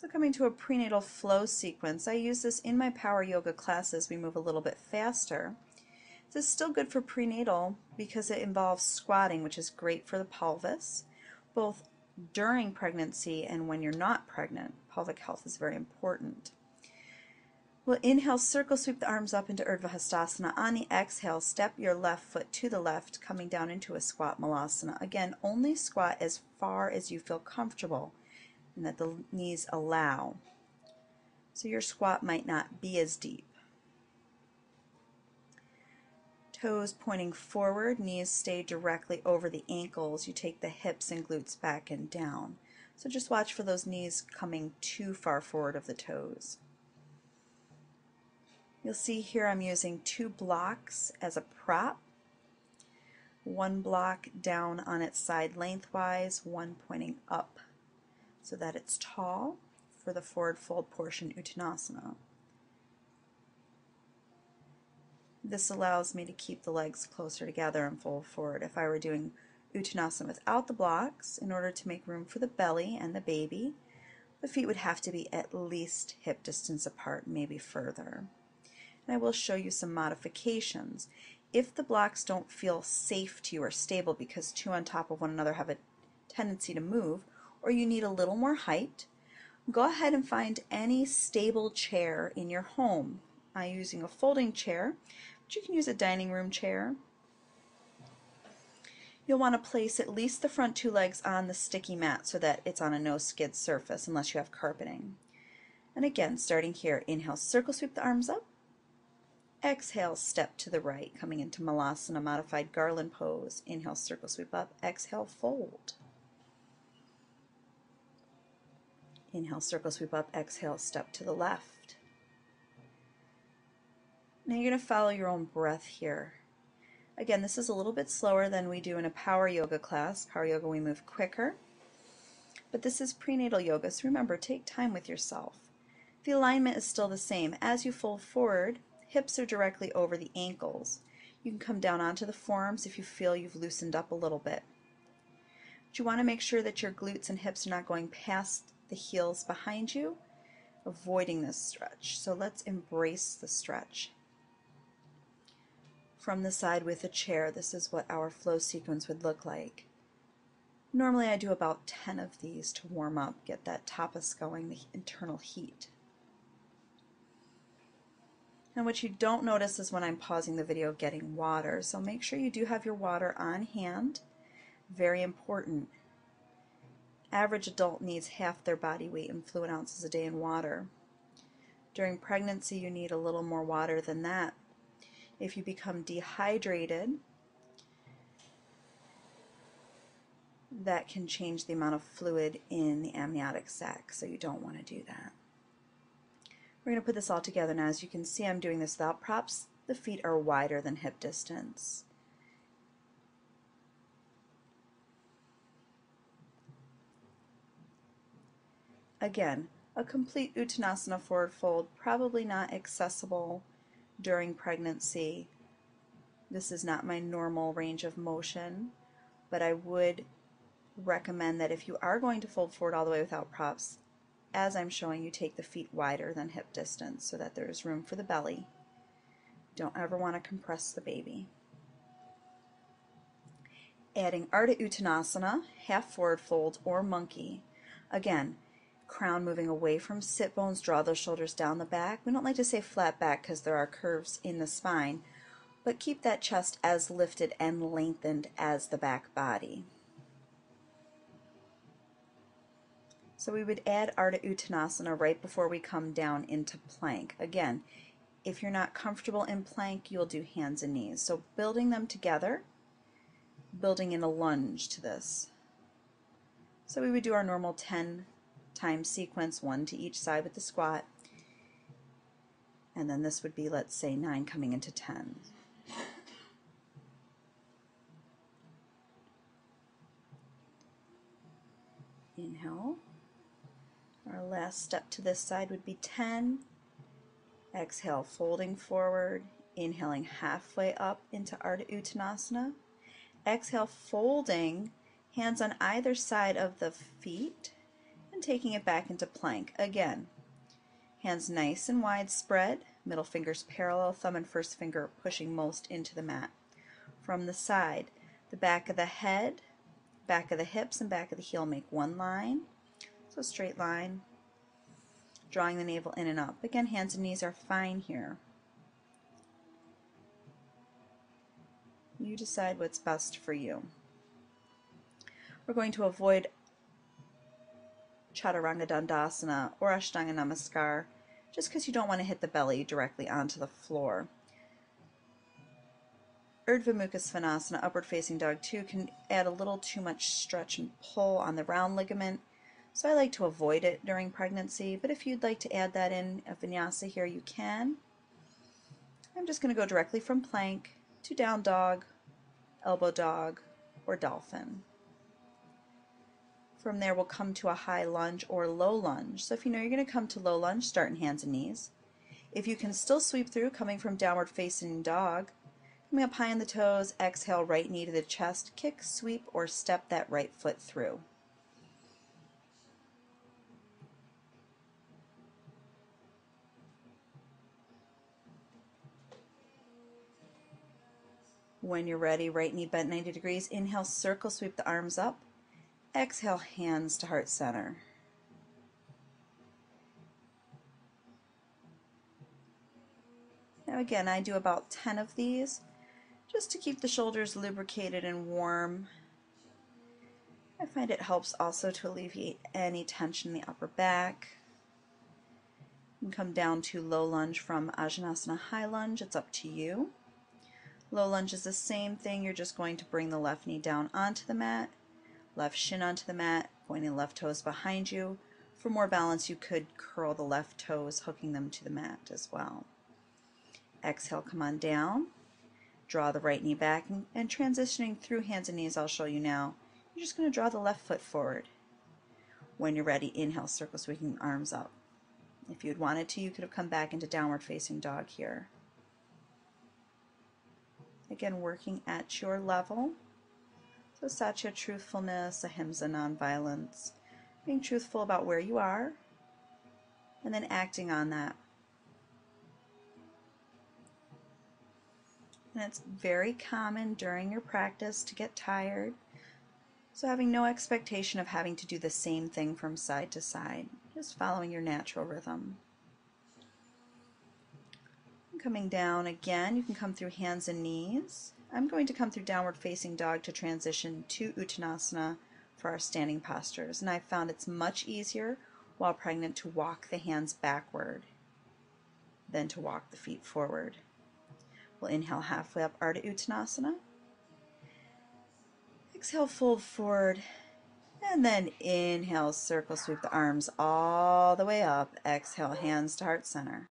So coming to a prenatal flow sequence, I use this in my power yoga classes. We move a little bit faster. This is still good for prenatal because it involves squatting, which is great for the pelvis, both during pregnancy and when you're not pregnant. Pelvic health is very important. We'll inhale, circle sweep the arms up into Urdhva Hastasana. On the exhale, step your left foot to the left, coming down into a squat malasana. Again, only squat as far as you feel comfortable and that the knees allow. So your squat might not be as deep. Toes pointing forward, knees stay directly over the ankles. You take the hips and glutes back and down. So just watch for those knees coming too far forward of the toes. You'll see here I'm using 2 blocks as a prop. One block down on its side lengthwise, one pointing up so that it's tall for the forward fold portion Uttanasana. This allows me to keep the legs closer together and fold forward. If I were doing Uttanasana without the blocks, in order to make room for the belly and the baby, the feet would have to be at least hip distance apart, maybe further. And I will show you some modifications. If the blocks don't feel safe to you or stable because 2 on top of one another have a tendency to move, or you need a little more height, go ahead and find any stable chair in your home. I'm using a folding chair, but you can use a dining room chair. You'll want to place at least the front 2 legs on the sticky mat so that it's on a no-skid surface unless you have carpeting. And again, starting here, inhale, circle sweep the arms up. Exhale, step to the right, coming into Malasana, modified garland pose. Inhale, circle sweep up. Exhale, fold. Inhale, circle sweep up. Exhale, step to the left. Now you're going to follow your own breath here. Again, this is a little bit slower than we do in a power yoga class. Power yoga, we move quicker. But this is prenatal yoga, so remember, take time with yourself. The alignment is still the same. As you fold forward, hips are directly over the ankles. You can come down onto the forearms if you feel you've loosened up a little bit. But you want to make sure that your glutes and hips are not going past the heels behind you, avoiding this stretch. So let's embrace the stretch. From the side with a chair, this is what our flow sequence would look like. Normally I do about 10 of these to warm up, get that tapas going, the internal heat. And what you don't notice is when I'm pausing the video getting water, so make sure you do have your water on hand. Very important. Average adult needs half their body weight in fluid ounces a day in water. During pregnancy you need a little more water than that. If you become dehydrated, that can change the amount of fluid in the amniotic sac, so you don't want to do that. We're going to put this all together now. As you can see, I'm doing this without props. The feet are wider than hip distance. Again, a complete Uttanasana forward fold, probably not accessible during pregnancy. This is not my normal range of motion, but I would recommend that if you are going to fold forward all the way without props, as I'm showing you, take the feet wider than hip distance so that there's room for the belly. Don't ever want to compress the baby. Adding Ardha Uttanasana, half forward fold or monkey. Again, crown moving away from sit bones, draw those shoulders down the back. We don't like to say flat back because there are curves in the spine, but keep that chest as lifted and lengthened as the back body. So we would add Ardha Uttanasana right before we come down into plank. Again, if you're not comfortable in plank, you'll do hands and knees. So building them together, building in a lunge to this. So we would do our normal 10 time sequence, 1 to each side with the squat. And then this would be, let's say, 9 coming into 10. Inhale. Our last step to this side would be 10. Exhale, folding forward, inhaling halfway up into Ardha Uttanasana. Exhale, folding, hands on either side of the feet, and taking it back into plank. Again, hands nice and wide spread, middle fingers parallel, thumb and first finger pushing most into the mat. From the side, the back of the head, back of the hips, and back of the heel make one line. So straight line, drawing the navel in and up. Again, hands and knees are fine here. You decide what's best for you. We're going to avoid Chaturanga Dandasana or Ashtanga Namaskar just because you don't want to hit the belly directly onto the floor. Urdhva Mukha Svanasana, upward facing dog 2, can add a little too much stretch and pull on the round ligament, so I like to avoid it during pregnancy, but if you'd like to add that in a vinyasa here, you can. I'm just going to go directly from plank to down dog, elbow dog, or dolphin. From there, we'll come to a high lunge or low lunge. So if you know you're going to come to low lunge, start in hands and knees. If you can still sweep through, coming from downward facing dog, coming up high on the toes, exhale, right knee to the chest, kick, sweep, or step that right foot through. When you're ready, right knee bent 90 degrees. Inhale, circle, sweep the arms up. Exhale, hands to heart center. Now again, I do about 10 of these just to keep the shoulders lubricated and warm. I find it helps also to alleviate any tension in the upper back. You can come down to low lunge from Ajanasana high lunge. It's up to you. Low lunge is the same thing. You're just going to bring the left knee down onto the mat, left shin onto the mat, pointing the left toes behind you. For more balance, you could curl the left toes, hooking them to the mat as well. Exhale, come on down. Draw the right knee back and transitioning through hands and knees, I'll show you now. You're just going to draw the left foot forward. When you're ready, inhale, circle, sweeping the arms up. If you'd wanted to, you could have come back into downward facing dog here. Again, working at your level. So Satya, truthfulness, Ahimsa, nonviolence. Being truthful about where you are, and then acting on that. And it's very common during your practice to get tired. So having no expectation of having to do the same thing from side to side, just following your natural rhythm. Coming down again, you can come through hands and knees. I'm going to come through downward facing dog to transition to Uttanasana for our standing postures. And I found it's much easier while pregnant to walk the hands backward than to walk the feet forward. We'll inhale halfway up, Ardha Uttanasana. Exhale, fold forward. And then inhale, circle, sweep the arms all the way up. Exhale, hands to heart center.